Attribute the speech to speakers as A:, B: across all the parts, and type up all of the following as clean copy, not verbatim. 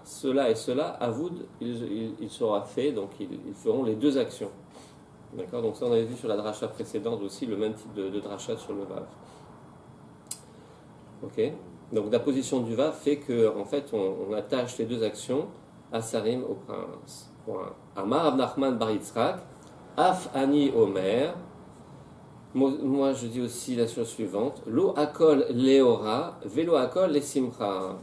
A: cela et cela, Avoud, il sera fait, donc ils feront les deux actions. D'accord? Donc ça, on avait vu sur la dracha précédente aussi, le même type de dracha sur le Vav. Ok? Donc la position du Vav fait qu'en fait, on attache les deux actions à Sarim au prince. Point. Amar Rav Nachman bar Yitzhak, Af Ani Omer. Moi, je dis aussi la chose suivante. Lo akol leora, velo akol le simcha.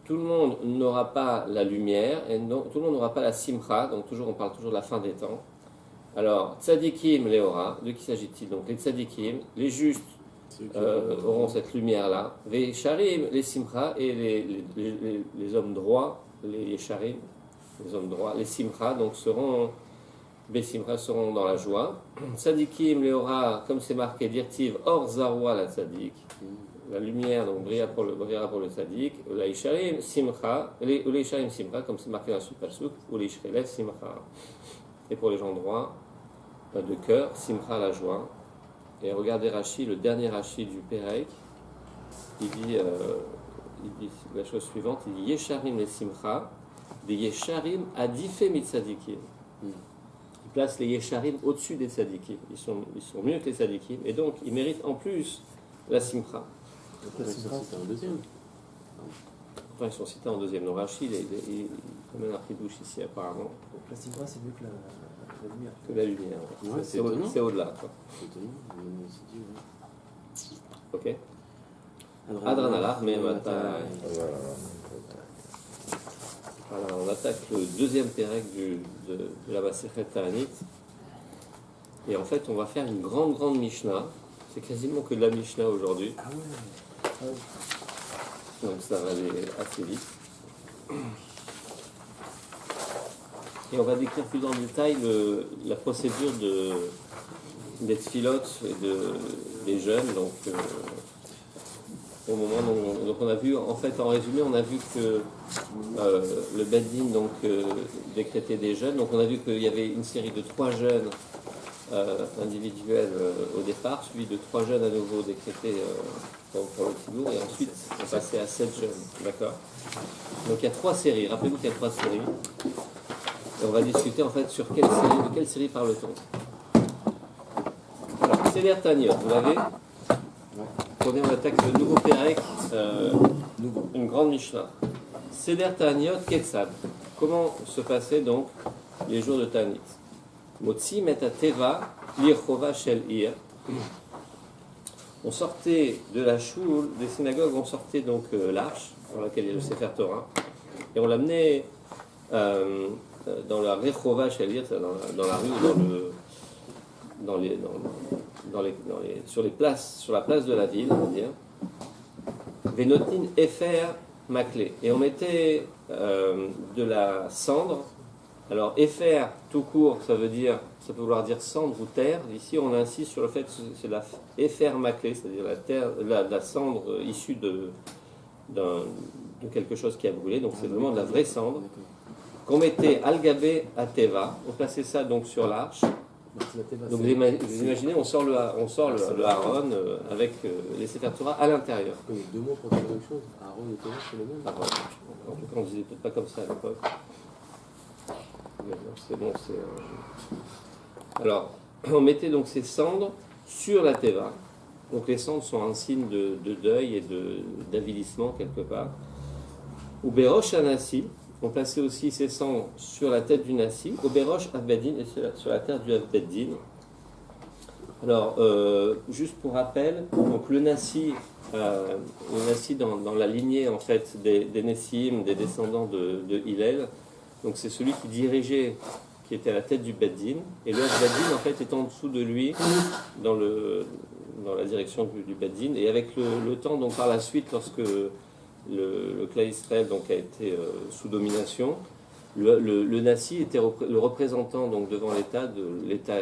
A: Tout le monde n'aura pas la lumière et non, tout le monde n'aura pas la simcha. Donc on parle toujours de la fin des temps. Alors, tzadikim leora, de qui s'agit-il? Donc les tzadikim, les justes auront cette lumière-là. Les sharim, les simcha et les hommes droits, les yesharim, les hommes droits, les simcha, donc seront dans la joie. Tzadikim leora, comme c'est marqué, dirtiv or zarwa la tzadik. La lumière donc brillera pour le tzadik. La yesharim simcha, les yesharim simcha, comme c'est marqué dans le pasuk, ou les yishrelef simcha. Et pour les gens droits, de cœur, simcha la joie. Et regardez Rashi, le dernier Rashi du Perek, il dit la chose suivante, il dit Yesharim les simcha, des Yesharim adifé mitzadikim. Il place les Yesharim au-dessus des tzadikim. Ils sont mieux que les tzadikim, et donc ils méritent en plus la simcha.
B: Après, ils sont cités en deuxième.
A: Enfin, ils sont cités en deuxième. Donc Rashi, il amène un pridouche ici apparemment.
C: Donc la simcha, c'est mieux que la lumière.
A: Que la lumière.
B: Ouais,
A: c'est au-delà. Quoi.
B: C'est étonnant, on s'est dit, ouais.
A: Ok. Adranalach, mais voilà, on attaque le deuxième Pérec de la Masechet Ta'anit. Et en fait, on va faire une grande Mishnah. C'est quasiment que de la Mishnah aujourd'hui.
C: Ah ouais.
A: Donc ça va aller assez vite. Et on va décrire plus en détail la procédure des tfilotes et des jeûnes. Donc, au moment donc on a vu, en fait, en résumé, on a vu que le Beddin décrétait des jeûnes. Donc on a vu qu'il y avait une série de 3 jeûnes individuels au départ, suivi de 3 jeûnes à nouveau décrétés pour le Tibour, et ensuite on passait à 7 jeûnes. D'accord? Donc il y a 3 séries. Rappelez-vous qu'il y a 3 séries. Et on va discuter en fait sur de quelle série parle-t-on. Alors, Seder Taniot, vous l'avez? On attaque le nouveau Pérec, une grande Mishnah. Seder Taniot Ketzad. Comment se passaient donc les jours de Tanit? Motzi meta teva lirchova shel ir. On sortait de la choule, des synagogues, on sortait donc l'arche, dans laquelle il y a le Sefer Torah, et on l'amenait dans la rechova shel ir, dans la rue, sur la place de la ville, on va dire. Venotin efer maklé. Et on mettait de la cendre. Alors, efer, tout court, ça peut vouloir dire cendre ou terre. Ici, on insiste sur le fait que c'est la efer maklé, c'est-à-dire la cendre issue de quelque chose qui a brûlé. Donc, c'est vraiment de la vraie cendre. Qu'on mettait al-gabé à teva. On plaçait ça donc sur l'arche. Donc, vous imaginez, on sort le Aaron avec les Sefer Torah à l'intérieur.
B: Il y a 2 mots pour dire la même chose. Aaron et Théma, c'est le même.
A: Aaron. En tout cas, on ne disait peut-être pas comme ça à l'époque. C'est bon, Alors, on mettait donc ces cendres sur la teva. Donc les cendres sont un signe de deuil et d'avilissement quelque part. Ou berosh anassi, on plaçait aussi ces cendres sur la tête du nassi. Ou berosh avbeddin, et sur la tête du avbeddin. Alors, juste pour rappel, donc le nassi dans la lignée en fait des Nessim, des descendants de Hillel. Donc c'est celui qui dirigeait, qui était à la tête du Beddin, et le Beddin en fait est en dessous de lui dans la direction du Beddin. Et avec le temps, donc par la suite, lorsque le clan Israël donc a été sous domination, le Nassi était le représentant donc devant l'État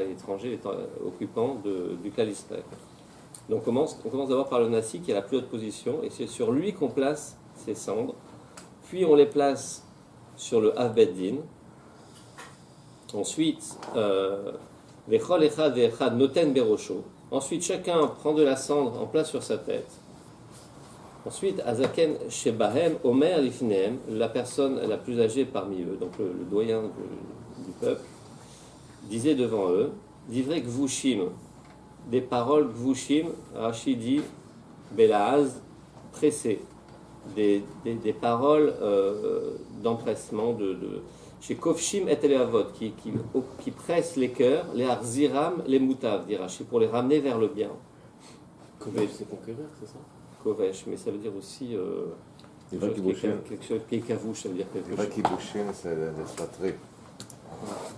A: étranger, l'État occupant du clan Israël. Donc on commence d'abord par le Nassi qui est la plus haute position, et c'est sur lui qu'on place ces cendres. Puis on les place sur le Avbeddin. Ensuite, Vechol echad ve'echad noten berosho. Ensuite, chacun prend de la cendre en place sur sa tête. Ensuite, Azaken Shebahem, Omer Lifnehem, la personne la plus âgée parmi eux, donc le doyen du peuple, disait devant eux, divrei Gvushim, des paroles Gvushim, Rachid dit, Belaz, pressées, des paroles d'empressement, chez Kofshim et Elevavot, qui pressent les cœurs, les Arziram, les Moutav, dit Rachid, pour les ramener vers le bien.
B: Kovesh, c'est conquérir, c'est ça?
A: Kovesh, mais ça veut dire aussi quelque chose qui est kavouche, ça veut dire quelque chose.
D: C'est des flatteries.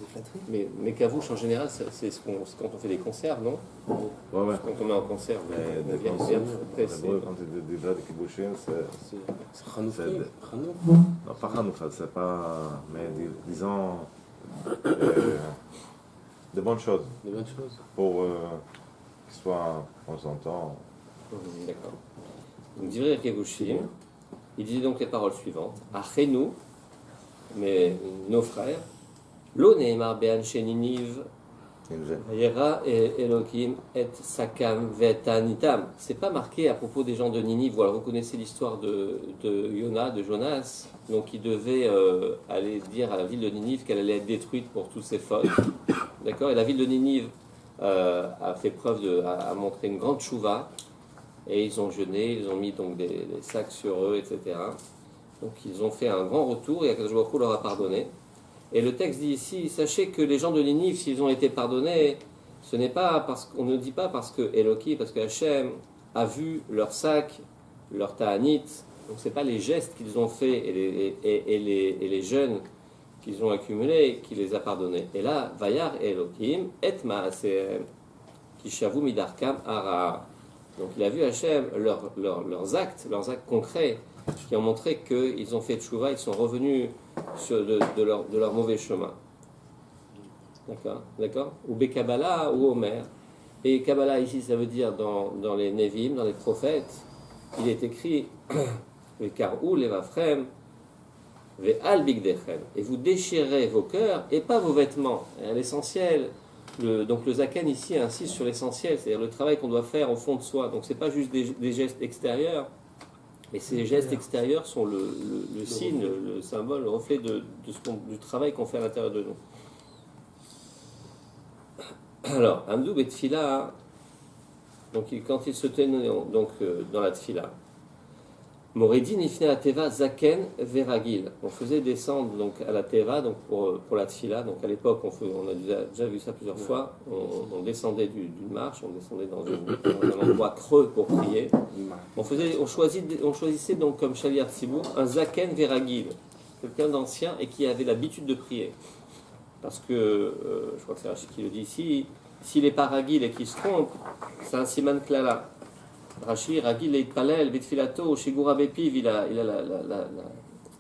C: Des flatteries.
A: Mais kavouche en général, c'est quand on fait des conserves, non?
D: Ouais, ouais.
A: Quand on met en conserve,
D: Mais
A: on vient
D: quand
A: presser.
D: quand tu dis des kibbushim,
B: C'est Hanoukhi. Hanouk.
D: non, pas Hanouka, c'est pas. Mais disons. De bonnes choses.
B: Des bonnes choses.
D: Pour qu'ils soient consentants.
A: D'accord. Donc, Divrei Kevushim, il disait donc les paroles suivantes. Achenu, mais nos frères, Lo ne'emar be'anshe Niniv, Vayera Elohim et Sakam ve'tanitam. C'est pas marqué à propos des gens de Ninive. Voilà, vous connaissez l'histoire de Jonas, donc il devait aller dire à la ville de Ninive qu'elle allait être détruite pour toutes ses fautes. D'accord. Et la ville de Ninive a fait preuve a montré une grande chouva. Et ils ont jeûné, ils ont mis donc des sacs sur eux, etc. Donc ils ont fait un grand retour et Akadosh Baruch Hu leur a pardonné. Et le texte dit ici, sachez que les gens de Ninive, s'ils ont été pardonnés, ce n'est pas parce qu'on ne dit pas parce que Eloki, parce que Hachem a vu leur sac, leur ta'anit. Donc c'est pas les gestes qu'ils ont faits et les jeûnes qu'ils ont accumulés qui les a pardonnés. Et là, Vayar Elohim et Ma'asehem Kishavu Midarkam Ara. Donc il a vu Hachem leurs actes concrets qui ont montré qu'ils ont fait tchouva, ils sont revenus de leur mauvais chemin. D'accord. Ou Bekabbalah ou Omer. Et Kabbalah ici ça veut dire dans les Nevim, dans les prophètes, il est écrit Vekarou levafrem ve'al bigdechem. Et vous déchirez vos cœurs et pas vos vêtements. Et à l'essentiel. Donc le Zaken ici insiste sur l'essentiel, c'est-à-dire le travail qu'on doit faire au fond de soi. Donc c'est pas juste des gestes extérieurs, mais ces gestes extérieurs sont le signe, le symbole, le reflet du travail qu'on fait à l'intérieur de nous. Alors, Amdou et Tfila, donc quand il se tenait dans la Tfila, Moredi nifne la teva zaken veragil. On faisait descendre donc à la teva donc pour la tfila. Donc à l'époque on a déjà vu ça plusieurs fois. On descendait d'une marche, on descendait dans un endroit creux pour prier. On choisissait donc comme Shaliar Tzibour un zaken veragil, quelqu'un d'ancien et qui avait l'habitude de prier. Parce que je crois que c'est Rachid qui le dit ici. S'il est pas ragil et qu'il se trompe, c'est un siman klala. Rashi, Ragil et Palel, Betfilato, Shigura Bepiv, il a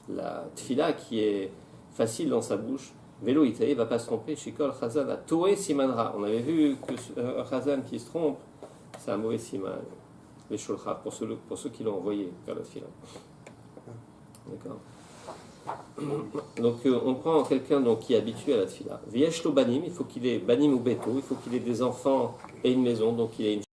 A: la tfila qui est facile dans sa bouche. Vélo Itaï, il ne va pas se tromper. Shikol Chazan a Toé Simanra. On avait vu qu'un Chazan qui se trompe, c'est un mauvais siman. Les Shulchat, pour ceux qui l'ont envoyé vers la tfila. D'accord. Donc on prend quelqu'un qui est habitué à la tfila. Vieshlo Banim, il faut qu'il ait Banim ou Beto, il faut qu'il ait des enfants et une maison, donc il ait une